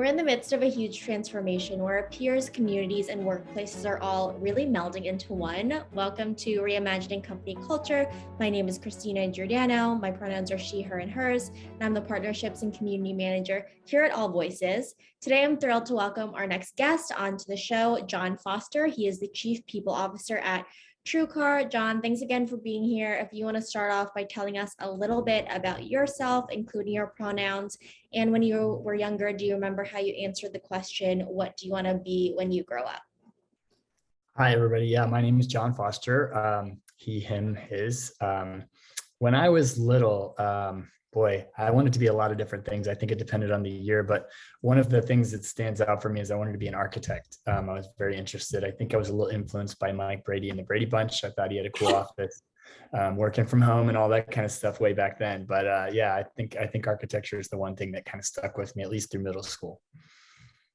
We're in the midst of a huge transformation where our peers, communities, and workplaces are all really melding into one. Welcome to Reimagining Company Culture. My name is Christina Giordano. My pronouns are she, her, and hers, and I'm the Partnerships and Community Manager here at AllVoices. Today, I'm thrilled to welcome our next guest onto the show, John Foster. He is the Chief People Officer at TrueCar. John, thanks again for being here. If you want to start off by telling us a little bit about yourself, including your pronouns, and when you were younger, do you remember how you answered the question, what do you want to be when you grow up? Hi, everybody. Yeah, my name is John Foster. He, him, his. When I was little, I wanted to be a lot of different things. I think it depended on the year, but one of the things that stands out for me is I wanted to be an architect. I was very interested. I think I was a little influenced by Mike Brady and the Brady Bunch. I thought he had a cool office, working from home and all that kind of stuff way back then. But yeah, I think architecture is the one thing that kind of stuck with me, at least through middle school.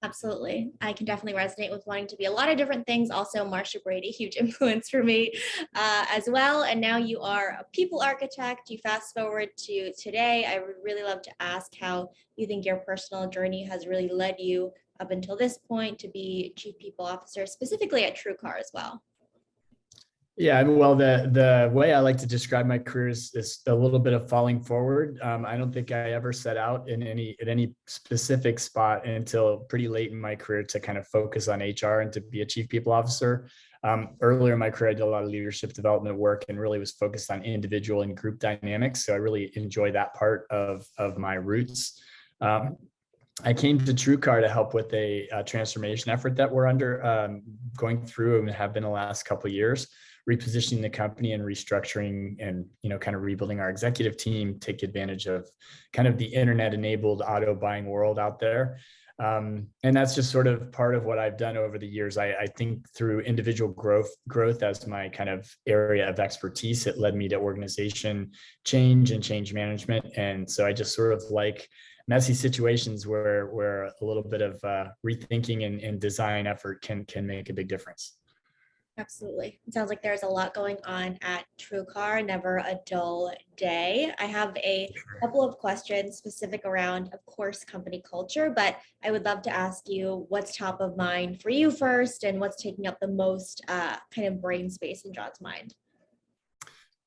Absolutely. I can definitely resonate with wanting to be a lot of different things. Also, Marsha Brady, huge influence for me as well. And now you are a people architect. You fast forward to today. I would really love to ask how you think your personal journey has really led you up until this point to be Chief People Officer, specifically at TrueCar as well. Yeah, well, the way I like to describe my career is a little bit of falling forward. I don't think I ever set out at any specific spot until pretty late in my career to kind of focus on HR and to be a chief people officer. Earlier in my career, I did a lot of leadership development work and really was focused on individual and group dynamics. So I really enjoy that part of my roots. I came to TrueCar to help with a transformation effort that we're going through and have been the last couple of years, repositioning the company and restructuring and, kind of rebuilding our executive team, take advantage of kind of the internet enabled auto buying world out there. And that's just sort of part of what I've done over the years. I think through individual growth as my kind of area of expertise, it led me to organization change and change management. And so I just sort of like messy situations where a little bit of rethinking and design effort can make a big difference. Absolutely. It sounds like there's a lot going on at TrueCar, never a dull day. I have a couple of questions specific around, of course, company culture, but I would love to ask you what's top of mind for you first and what's taking up the most kind of brain space in John's mind.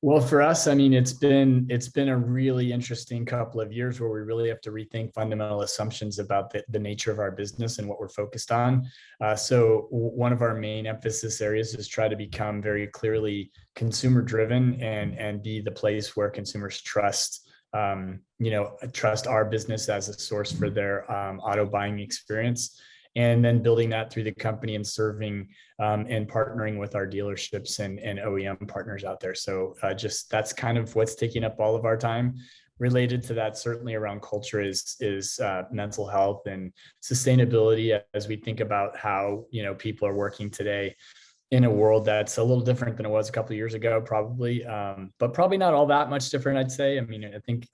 Well, for us, I mean, it's been a really interesting couple of years where we really have to rethink fundamental assumptions about the nature of our business and what we're focused on. So one of our main emphasis areas is try to become very clearly consumer driven and be the place where consumers trust our business as a source for their auto buying experience. And then building that through the company and serving and partnering with our dealerships and OEM partners out there. So just that's kind of what's taking up all of our time. Related to that, certainly around culture is mental health and sustainability as we think about how people are working today in a world that's a little different than it was a couple of years ago, probably, but probably not all that much different, I'd say. I mean, I think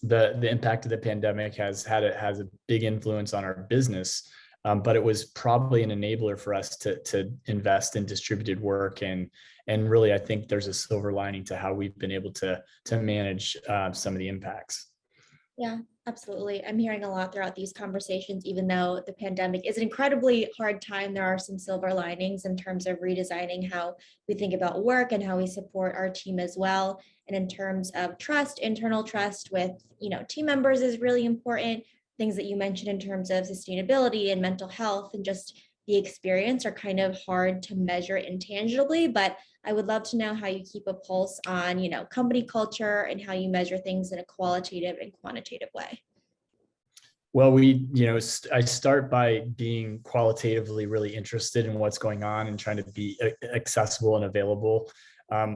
the impact of the pandemic has a big influence on our business, but it was probably an enabler for us to invest in distributed work and really I think there's a silver lining to how we've been able to manage some of the impacts. Yeah, absolutely. I'm hearing a lot throughout these conversations, even though the pandemic is an incredibly hard time, there are some silver linings in terms of redesigning how we think about work and how we support our team as well. And in terms of trust, internal trust with, team members is really important. Things that you mentioned in terms of sustainability and mental health and just the experience are kind of hard to measure intangibly, but I would love to know how you keep a pulse on, company culture and how you measure things in a qualitative and quantitative way. Well, I start by being qualitatively really interested in what's going on and trying to be accessible and available.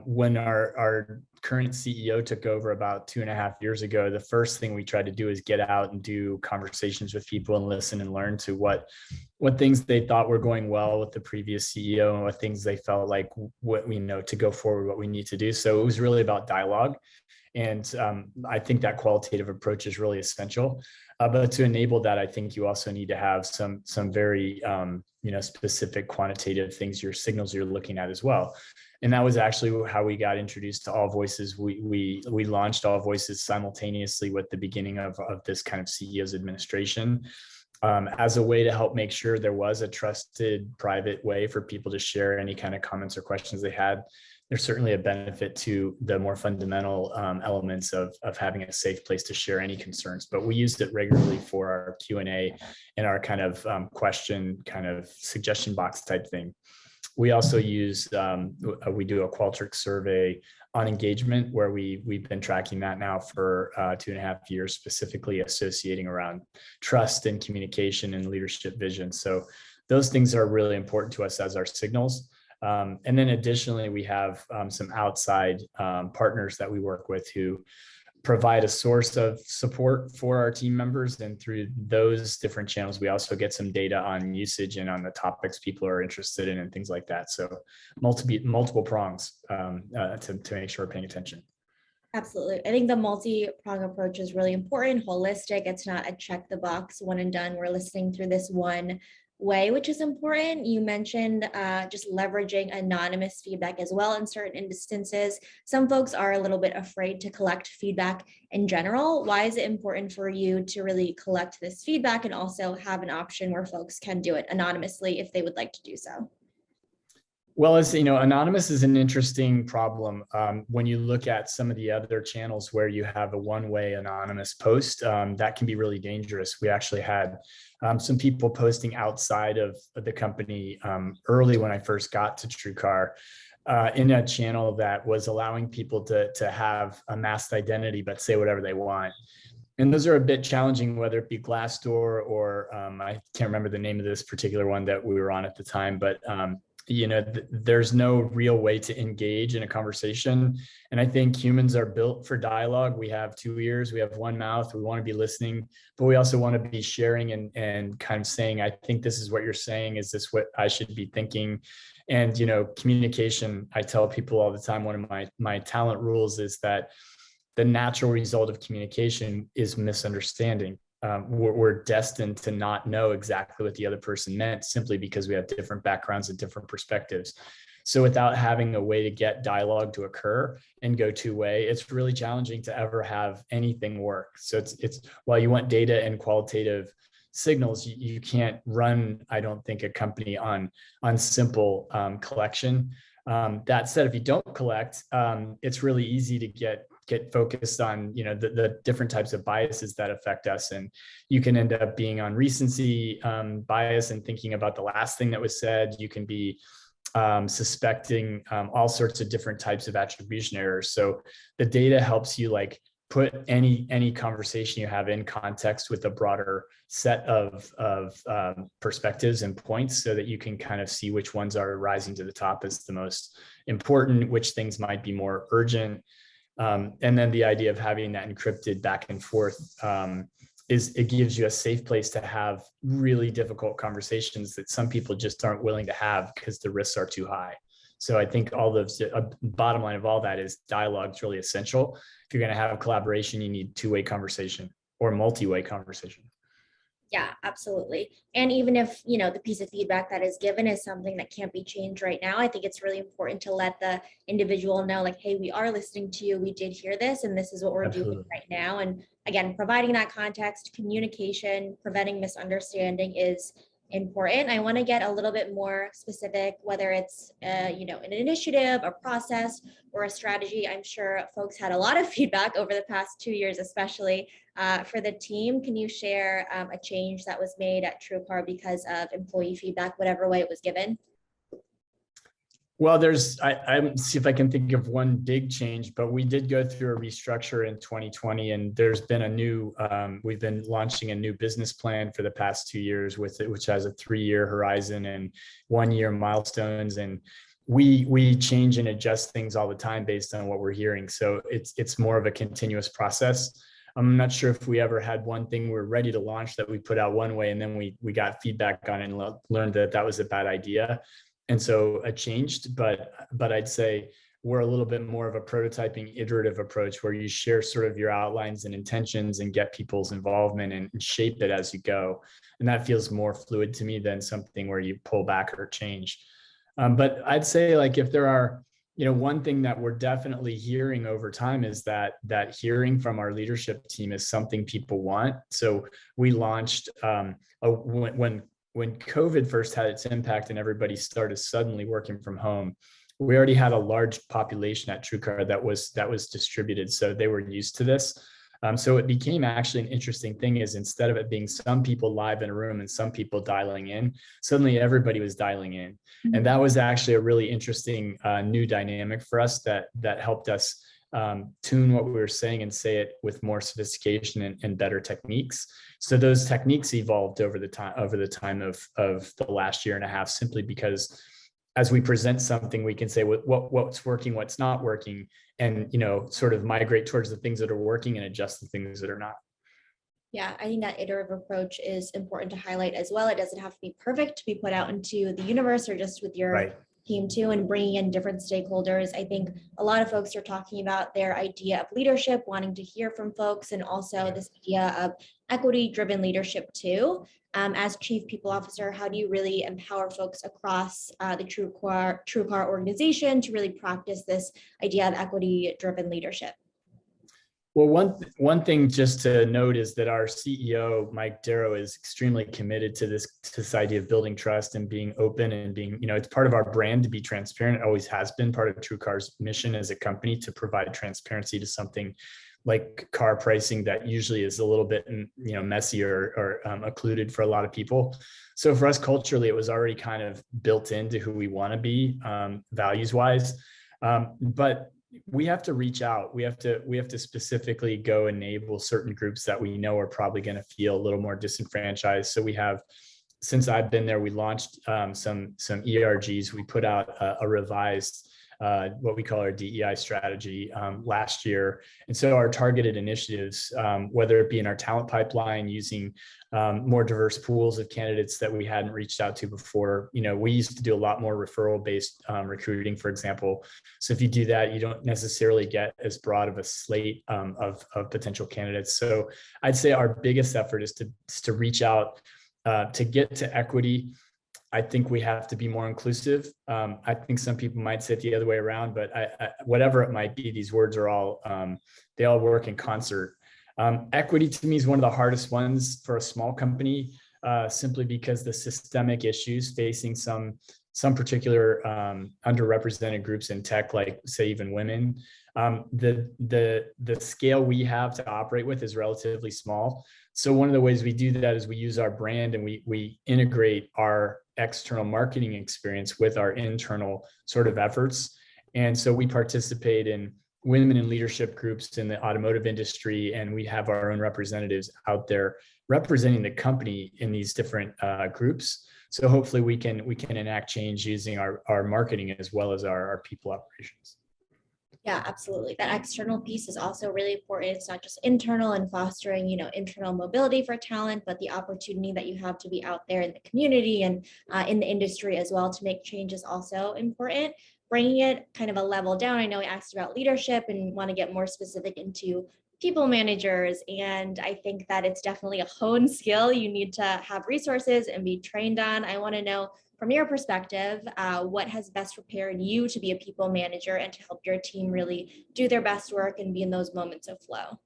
When our current CEO took over about 2.5 years ago, the first thing we tried to do is get out and do conversations with people and listen and learn to what things they thought were going well with the previous CEO and what things they felt like what we know to go forward, what we need to do. So it was really about dialogue. And I think that qualitative approach is really essential. But to enable that, I think you also need to have some very specific quantitative things, your signals you're looking at as well. And that was actually how we got introduced to AllVoices. We launched AllVoices simultaneously with the beginning of this kind of CEO's administration. as a way to help make sure there was a trusted private way for people to share any kind of comments or questions they had. There's certainly a benefit to the more fundamental elements of having a safe place to share any concerns, but we used it regularly for our Q&A and our kind of question, kind of suggestion box type thing. We also use, we do a Qualtrics survey on engagement, where we've been tracking that now for 2.5 years, specifically associating around trust and communication and leadership vision. So those things are really important to us as our signals. And then additionally, we have some outside partners that we work with who provide a source of support for our team members. And through those different channels, we also get some data on usage and on the topics people are interested in and things like that. So multiple prongs to make sure we're paying attention. Absolutely. I think the multi-prong approach is really important, holistic. It's not a check the box, one and done. We're listening through this one way, which is important. You mentioned just leveraging anonymous feedback as well in certain instances. Some folks are a little bit afraid to collect feedback in general. Why is it important for you to really collect this feedback and also have an option where folks can do it anonymously if they would like to do so? Well, as you know, anonymous is an interesting problem. When you look at some of the other channels where you have a one-way anonymous post, that can be really dangerous. We actually had some people posting outside of the company early when I first got to TrueCar in a channel that was allowing people to have a masked identity but say whatever they want. And those are a bit challenging, whether it be Glassdoor or I can't remember the name of this particular one that we were on at the time, but you know, there's no real way to engage in a conversation. And I think humans are built for dialogue. We have two ears, we have one mouth, we want to be listening, but we also want to be sharing and kind of saying, I think this is what you're saying. Is this what I should be thinking? And, you know, communication, I tell people all the time, one of my talent rules is that the natural result of communication is misunderstanding. We're destined to not know exactly what the other person meant simply because we have different backgrounds and different perspectives. So without having a way to get dialogue to occur and go two-way, it's really challenging to ever have anything work. So it's while you want data and qualitative signals, you can't run, I don't think, a company on simple collection. That said, if you don't collect, it's really easy to get focused on, you know, the different types of biases that affect us. And you can end up being on recency bias and thinking about the last thing that was said. You can be suspecting all sorts of different types of attribution errors. So the data helps you like put any conversation you have in context with a broader set of perspectives and points so that you can kind of see which ones are rising to the top as the most important, which things might be more urgent. And then the idea of having that encrypted back and forth it gives you a safe place to have really difficult conversations that some people just aren't willing to have because the risks are too high. So I think all the bottom line of all that is dialogue is really essential. If you're going to have collaboration, you need two-way conversation or multi-way conversation. Yeah, absolutely. And even if, you know, the piece of feedback that is given is something that can't be changed right now, I think it's really important to let the individual know, like, hey, we are listening to you. We did hear this, and this is what we're doing right now. And again, providing that context, communication, preventing misunderstanding is important. I want to get a little bit more specific, whether it's, you know, an initiative, a process, or a strategy. I'm sure folks had a lot of feedback over the past 2 years, especially for the team. Can you share a change that was made at TrueCar because of employee feedback, whatever way it was given? Well, I see if I can think of one big change, but we did go through a restructure in 2020, and there's been we've been launching a new business plan for the past 2 years with it, which has a 3-year horizon and 1-year milestones. And we change and adjust things all the time based on what we're hearing. So it's more of a continuous process. I'm not sure if we ever had one thing we're ready to launch that we put out one way and then we got feedback on it and learned that was a bad idea. And so it changed, but I'd say we're a little bit more of a prototyping iterative approach where you share sort of your outlines and intentions and get people's involvement and shape it as you go. And that feels more fluid to me than something where you pull back or change. But I'd say, like, if there are one thing that we're definitely hearing over time is that hearing from our leadership team is something people want. So we launched when COVID first had its impact and everybody started suddenly working from home, we already had a large population at TrueCar that was distributed, so they were used to this. So it became actually an interesting thing is instead of it being some people live in a room and some people dialing in, suddenly everybody was dialing in. Mm-hmm. And that was actually a really interesting new dynamic for us that helped us tune what we were saying and say it with more sophistication and better techniques. So those techniques evolved over the time of the last year and a half, simply because as we present something, we can say what's working, what's not working, and sort of migrate towards the things that are working and adjust the things that are not. Yeah, I think that iterative approach is important to highlight as well. It doesn't have to be perfect to be put out into the universe or just with your team too, and bringing in different stakeholders. I think a lot of folks are talking about their idea of leadership, wanting to hear from folks, and also this idea of equity-driven leadership too. As Chief People Officer, how do you really empower folks across the TrueCar organization to really practice this idea of equity-driven leadership? Well, one thing just to note is that our CEO, Mike Darrow, is extremely committed to this idea of building trust and being open and being, it's part of our brand to be transparent. It always has been part of TrueCar's mission as a company to provide transparency to something like car pricing that usually is a little bit, messy or occluded for a lot of people. So for us culturally, it was already kind of built into who we want to be values-wise. But we have to reach out. We have to specifically go enable certain groups that we know are probably going to feel a little more disenfranchised. So we have, since I've been there, we launched some ERGs. We put out a revised what we call our DEI strategy last year. And so our targeted initiatives, whether it be in our talent pipeline, using more diverse pools of candidates that we hadn't reached out to before. We used to do a lot more referral-based recruiting, for example. So if you do that, you don't necessarily get as broad of a slate of potential candidates. So I'd say our biggest effort is to reach out to get to equity. I think we have to be more inclusive. I think some people might say it the other way around, but whatever it might be, these words are all, they all work in concert. Equity to me is one of the hardest ones for a small company, simply because the systemic issues facing some particular underrepresented groups in tech, like say even women, the scale we have to operate with is relatively small. So one of the ways we do that is we use our brand and we integrate our external marketing experience with our internal sort of efforts. And so we participate in women in leadership groups in the automotive industry, and we have our own representatives out there representing the company in these different groups. So hopefully we can enact change using our marketing as well as our people operations. Yeah, absolutely. That external piece is also really important. It's not just internal and fostering, internal mobility for talent, but the opportunity that you have to be out there in the community and in the industry as well to make change is also important. Bringing it kind of a level down. I know I asked about leadership and want to get more specific into people managers. And I think that it's definitely a honed skill. You need to have resources and be trained on. I want to know, from your perspective, what has best prepared you to be a people manager and to help your team really do their best work and be in those moments of flow?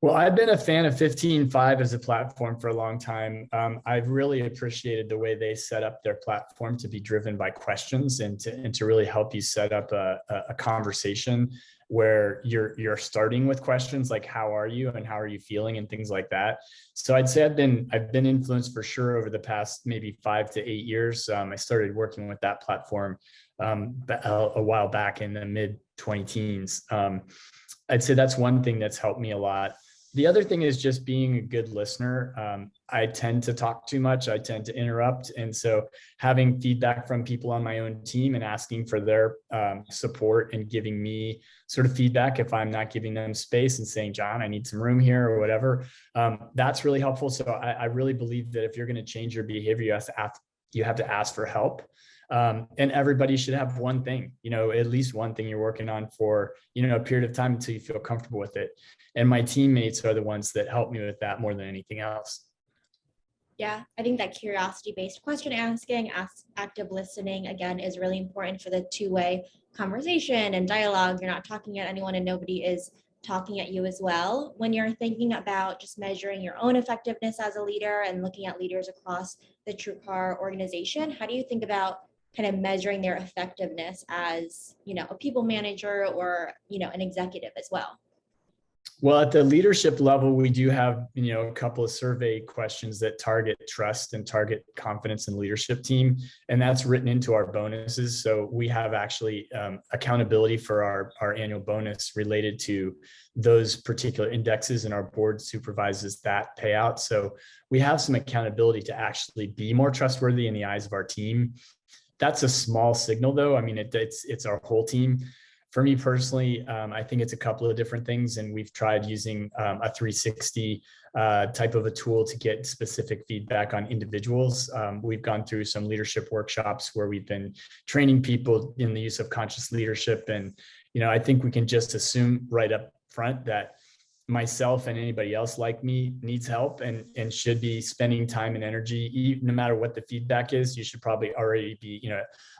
Well, I've been a fan of 15.5 as a platform for a long time. I've really appreciated the way they set up their platform to be driven by questions and to really help you set up a conversation where you're starting with questions like how are you and how are you feeling and things like that. So I'd say I've been influenced for sure over the past maybe 5 to 8 years. I started working with that platform a while back in the mid 20 teens. I'd say that's one thing that's helped me a lot. The other thing is just being a good listener. I tend to talk too much. I tend to interrupt. And so having feedback from people on my own team and asking for their support and giving me sort of feedback if I'm not giving them space and saying, John, I need some room here or whatever, that's really helpful. So I really believe that if you're going to change your behavior, you have to ask for help. And everybody should have one thing, at least one thing you're working on for, a period of time until you feel comfortable with it. And my teammates are the ones that help me with that more than anything else. Yeah, I think that curiosity-based question asking, active listening, again, is really important for the two-way conversation and dialogue. You're not talking at anyone and nobody is talking at you as well. When you're thinking about just measuring your own effectiveness as a leader and looking at leaders across the TrueCar organization, how do you think about kind of measuring their effectiveness as, a people manager or, an executive as well? Well, at the leadership level, we do have, a couple of survey questions that target trust and target confidence in the leadership team. And that's written into our bonuses. So we have actually accountability for our annual bonus related to those particular indexes, and our board supervises that payout. So we have some accountability to actually be more trustworthy in the eyes of our team. That's a small signal, though. I mean, it's our whole team. For me personally, I think it's a couple of different things, and we've tried using a 360 type of a tool to get specific feedback on individuals. We've gone through some leadership workshops where we've been training people in the use of conscious leadership. And, I think we can just assume right up front that myself and anybody else like me needs help and should be spending time and energy, no matter what the feedback is. You should probably already be,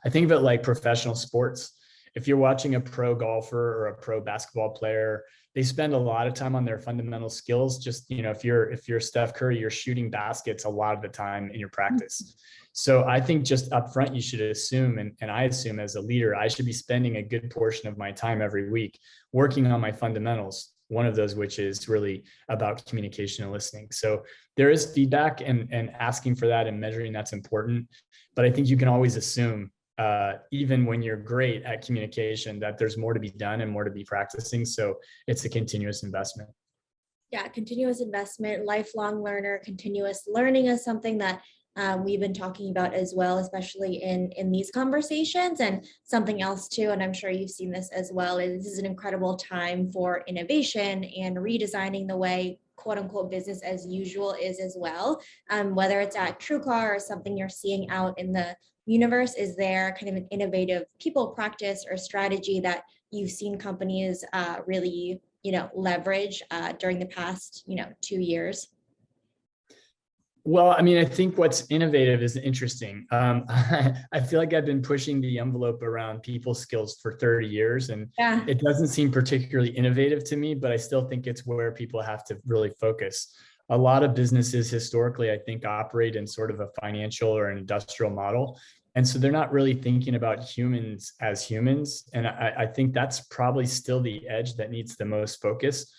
I think of it like professional sports. If you're watching a pro golfer or a pro basketball player, they spend a lot of time on their fundamental skills. Just, if you're Steph Curry, you're shooting baskets a lot of the time in your practice. So I think just upfront, you should assume, and I assume as a leader, I should be spending a good portion of my time every week working on my fundamentals. One of those, which is really about communication and listening. So there is feedback, and asking for that and measuring that's important. But I think you can always assume, even when you're great at communication, that there's more to be done and more to be practicing. So it's a continuous investment. Yeah, continuous investment, lifelong learner, continuous learning is something that we've been talking about as well, especially in these conversations. And something else too, and I'm sure you've seen this as well, is this is an incredible time for innovation and redesigning the way quote unquote business as usual is as well. Whether it's at TrueCar or something you're seeing out in the universe, is there kind of an innovative people practice or strategy that you've seen companies really leverage during the past 2 years? Well, I mean, I think what's innovative is interesting. I feel like I've been pushing the envelope around people skills for 30 years, and Yeah. it doesn't seem particularly innovative to me, but I still think it's where people have to really focus. A lot of businesses historically, I think, operate in sort of a financial or an industrial model. And so they're not really thinking about humans as humans. And I think that's probably still the edge that needs the most focus.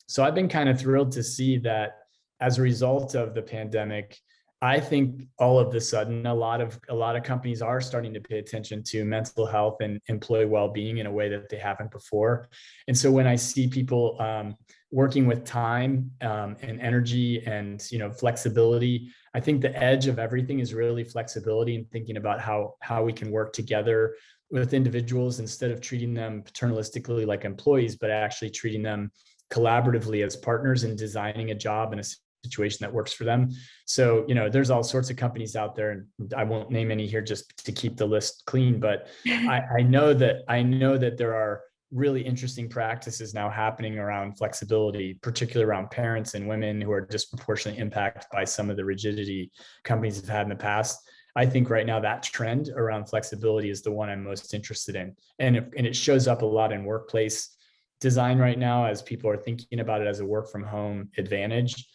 So I've been kind of thrilled to see that as a result of the pandemic, I think all of a sudden a lot of companies are starting to pay attention to mental health and employee well-being in a way that they haven't before. And so when I see people working with time and energy and flexibility, I think the edge of everything is really flexibility and thinking about how we can work together with individuals instead of treating them paternalistically like employees, but actually treating them collaboratively as partners in designing a job and a situation that works for them. So, there's all sorts of companies out there, and I won't name any here just to keep the list clean, but I know that there are really interesting practices now happening around flexibility, particularly around parents and women who are disproportionately impacted by some of the rigidity companies have had in the past. I think right now that trend around flexibility is the one I'm most interested in. And it shows up a lot in workplace design right now as people are thinking about it as a work from home advantage.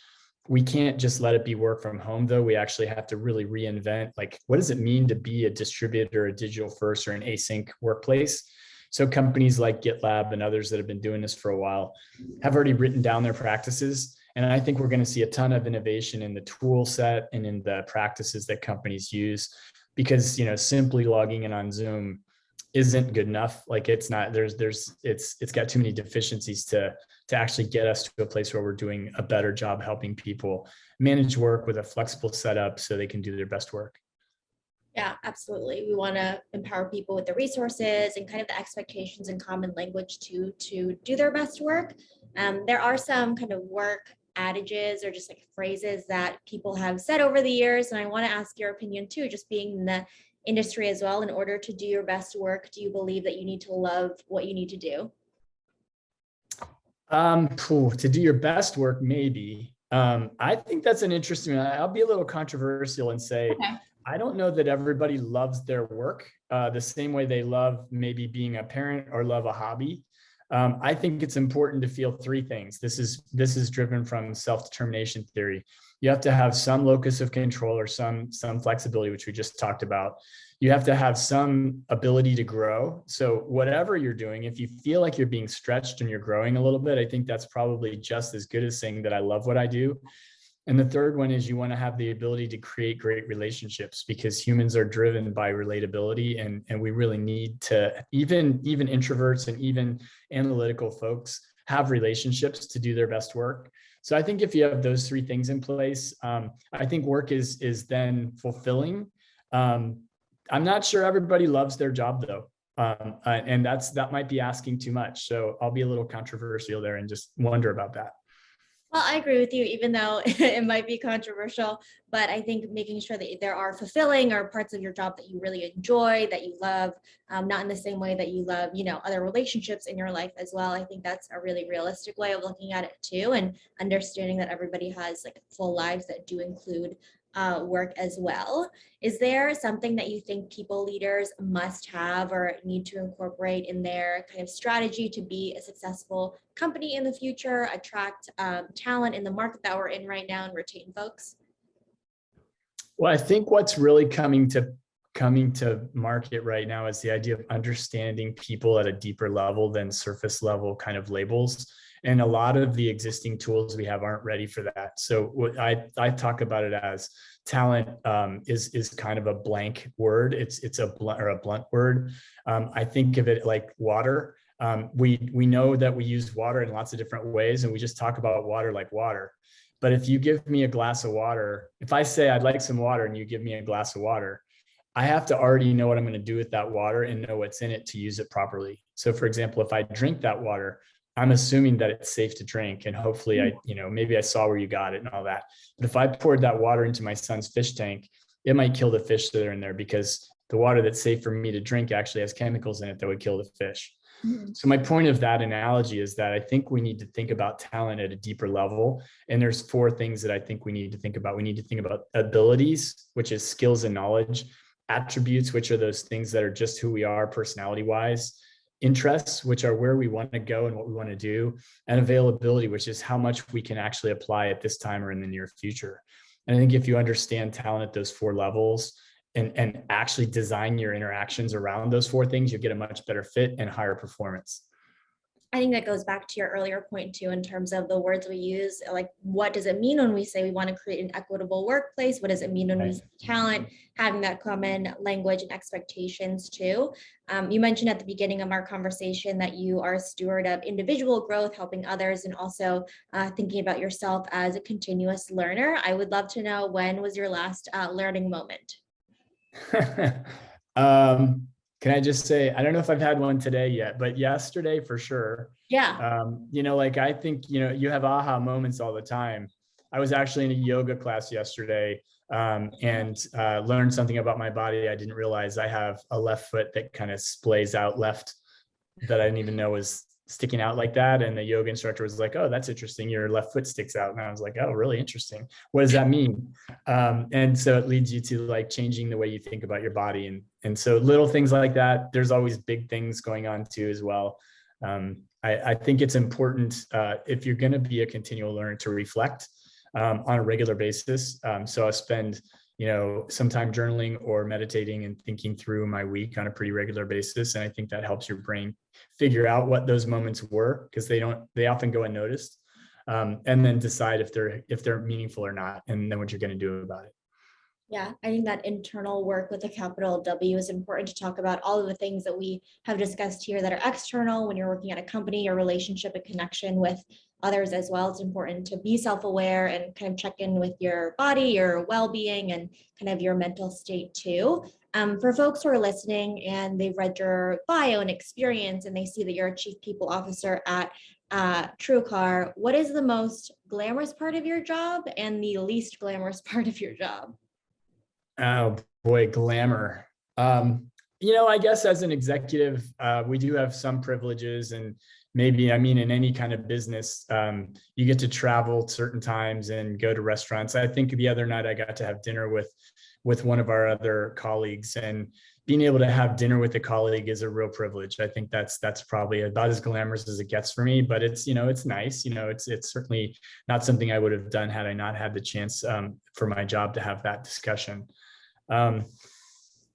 We can't just let it be work from home, though. We actually have to really reinvent, like, what does it mean to be a distributed or a digital first or an async workplace? So companies like GitLab and others that have been doing this for a while have already written down their practices. And I think we're going to see a ton of innovation in the tool set and in the practices that companies use, because, simply logging in on Zoom isn't good enough. Like, it's not, it's got too many deficiencies to actually get us to a place where we're doing a better job helping people manage work with a flexible setup so they can do their best work. Yeah, absolutely. We want to empower people with the resources and kind of the expectations and common language to do their best work. There are some kind of work adages or just like phrases that people have said over the years, and I want to ask your opinion too, just being in the industry as well. In order to do your best work, do you believe that you need to love what you need to do? To do your best work, maybe. I think that's an interesting. I'll be a little controversial and say, Okay. I don't know that everybody loves their work the same way they love maybe being a parent or love a hobby. I think it's important to feel three things. This is driven from self-determination theory. You have to have some locus of control or some flexibility, which we just talked about. You have to have some ability to grow. So whatever you're doing, if you feel like you're being stretched and you're growing a little bit, I think that's probably just as good as saying that I love what I do. And the third one is you want to have the ability to create great relationships, because humans are driven by relatability, and we really need to, even introverts and even analytical folks have relationships to do their best work. So I think if you have those three things in place, I think work is then fulfilling. I'm not sure everybody loves their job though. And that might be asking too much. So I'll be a little controversial there and just wonder about that. Well, I agree with you, even though it might be controversial, but I think making sure that there are fulfilling or parts of your job that you really enjoy, that you love, not in the same way that you love, other relationships in your life as well. I think that's a really realistic way of looking at it too, and understanding that everybody has like full lives that do include work as well. Is there something that you think people leaders must have or need to incorporate in their kind of strategy to be a successful company in the future, attract talent in the market that we're in right now, and retain folks? Well, I think what's really coming to market right now is the idea of understanding people at a deeper level than surface level kind of labels. And a lot of the existing tools we have aren't ready for that. So what I talk about it as talent is kind of a blank word. It's a blunt word. I think of it like water. We know that we use water in lots of different ways, and we just talk about water like water. But if you give me a glass of water, if I say I'd like some water and you give me a glass of water, I have to already know what I'm going to do with that water and know what's in it to use it properly. So for example, if I drink that water, I'm assuming that it's safe to drink, and hopefully maybe I saw where you got it and all that. But if I poured that water into my son's fish tank, it might kill the fish that are in there, because the water that's safe for me to drink actually has chemicals in it that would kill the fish. Mhm. So my point of that analogy is that I think we need to think about talent at a deeper level. And there's four things that I think we need to think about. We need to think about abilities, which is skills and knowledge; attributes, which are those things that are just who we are personality wise; interests, which are where we want to go and what we want to do; and availability, which is how much we can actually apply at this time or in the near future. And I think if you understand talent at those four levels, and actually design your interactions around those four things, you get a much better fit and higher performance. I think that goes back to your earlier point too, in terms of the words we use. Like, what does it mean when we say we want to create an equitable workplace? What does it mean when we say talent? Having that common language and expectations too. You mentioned at the beginning of our conversation that you are a steward of individual growth, helping others, and also thinking about yourself as a continuous learner. I would love to know, when was your last learning moment? Can I just say, I don't know if I've had one today yet, but yesterday for sure. Yeah. Like I think, you have aha moments all the time. I was actually in a yoga class yesterday, and learned something about my body. I didn't realize I have a left foot that kind of splays out left, that I didn't even know was sticking out like that. And the yoga instructor was like, "Oh, that's interesting. Your left foot sticks out." And I was like, "Oh, really interesting. What does that mean?" And so it leads you to like changing the way you think about your body. And so little things like that. There's always big things going on too as well. I think it's important, if you're going to be a continual learner, to reflect on a regular basis. So I spend some time journaling or meditating and thinking through my week on a pretty regular basis. And I think that helps your brain figure out what those moments were, because they often go unnoticed. And then decide if they're meaningful or not, and then what you're going to do about it. Yeah, I think that internal work with a capital W is important to talk about. All of the things that we have discussed here that are external when you're working at a company, your relationship and connection with others as well. It's important to be self-aware and kind of check in with your body, your well-being, and kind of your mental state too. For folks who are listening and they've read your bio and experience, and they see that you're a chief people officer at TrueCar, what is the most glamorous part of your job and the least glamorous part of your job? Oh boy, glamour. I guess as an executive, we do have some privileges, and maybe, in any kind of business, you get to travel certain times and go to restaurants. I think the other night I got to have dinner with one of our other colleagues, and being able to have dinner with a colleague is a real privilege. I think that's probably about as glamorous as it gets for me, but it's, it's nice. It's certainly not something I would have done had I not had the chance for my job to have that discussion. Um,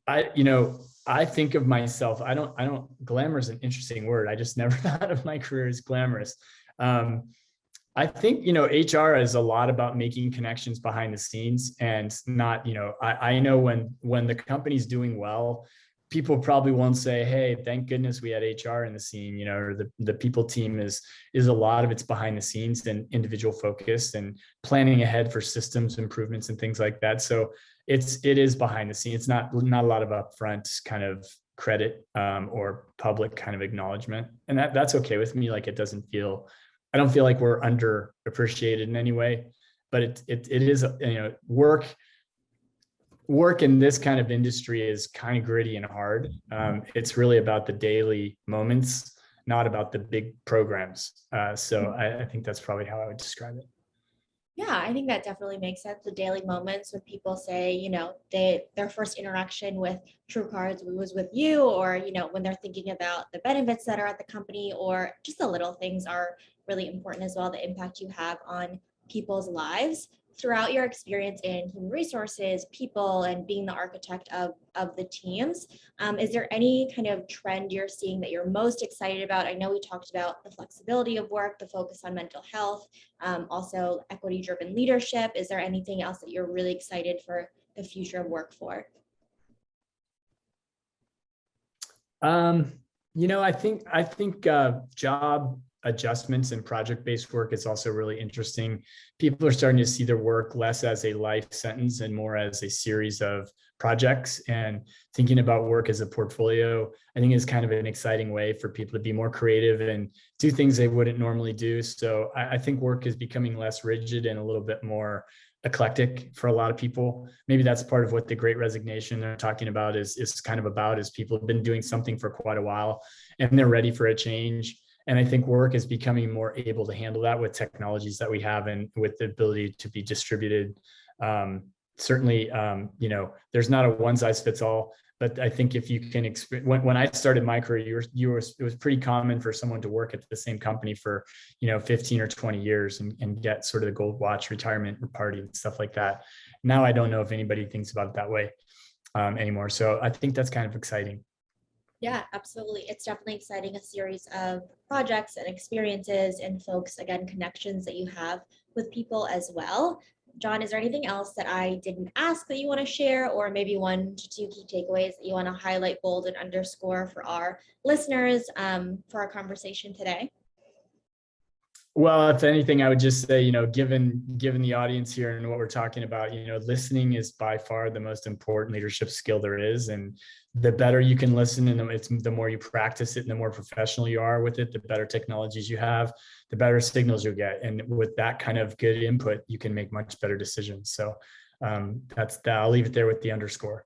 I think of myself, glamour is an interesting word. I just never thought of my career as glamorous. I think, HR is a lot about making connections behind the scenes, and not, I know when the company's doing well, people probably won't say, hey, thank goodness we had HR in the scene, or the people team is a lot of it's behind the scenes and individual focused and planning ahead for systems improvements and things like that. So it is behind the scenes. It's not a lot of upfront kind of credit or public kind of acknowledgement. And that's okay with me. Like, I don't feel like we're underappreciated in any way, but it is, work in this kind of industry is kind of gritty and hard. It's really about the daily moments, not about the big programs. So I think that's probably how I would describe it. Yeah, I think that definitely makes sense. The daily moments when people say, their first interaction with TrueCar was with you, or, when they're thinking about the benefits that are at the company, or just the little things are really important as well, the impact you have on people's lives. Throughout your experience in human resources, people, and being the architect of the teams, is there any kind of trend you're seeing that you're most excited about? I know we talked about the flexibility of work, the focus on mental health, also equity-driven leadership. Is there anything else that you're really excited for the future of work for? I think job adjustments and project-based work is also really interesting. People are starting to see their work less as a life sentence and more as a series of projects, and thinking about work as a portfolio, I think, is kind of an exciting way for people to be more creative and do things they wouldn't normally do. So I think work is becoming less rigid and a little bit more eclectic for a lot of people. Maybe that's part of what the Great Resignation they're talking about is kind of about, is people have been doing something for quite a while and they're ready for a change. And I think work is becoming more able to handle that with technologies that we have and with the ability to be distributed. Certainly, there's not a one size fits all, but I think if you can when I started my career, it was pretty common for someone to work at the same company for, 15 or 20 years and get sort of the gold watch retirement party and stuff like that. Now, I don't know if anybody thinks about it that way anymore. So I think that's kind of exciting. Yeah, absolutely. It's definitely exciting, a series of projects and experiences and folks, again, connections that you have with people as well. John, is there anything else that I didn't ask that you want to share, or maybe 1 to 2 key takeaways that you want to highlight, bold, and underscore for our listeners for our conversation today? Well, if anything, I would just say, given the audience here and what we're talking about, listening is by far the most important leadership skill there is. And the better you can listen, and the more you practice it, and the more professional you are with it, the better technologies you have, the better signals you'll get. And with that kind of good input, you can make much better decisions. So that's that. I'll leave it there with the underscore.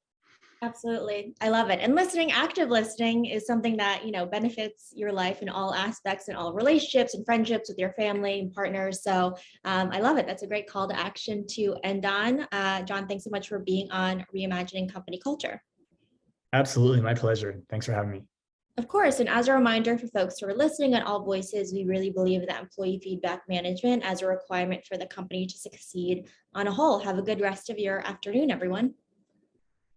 Absolutely. I love it. And active listening is something that, benefits your life in all aspects and all relationships and friendships with your family and partners. So I love it. That's a great call to action to end on. John, thanks so much for being on Reimagining Company Culture. Absolutely. My pleasure. Thanks for having me. Of course. And as a reminder for folks who are listening on AllVoices, we really believe that employee feedback management as a requirement for the company to succeed on a whole. Have a good rest of your afternoon, everyone.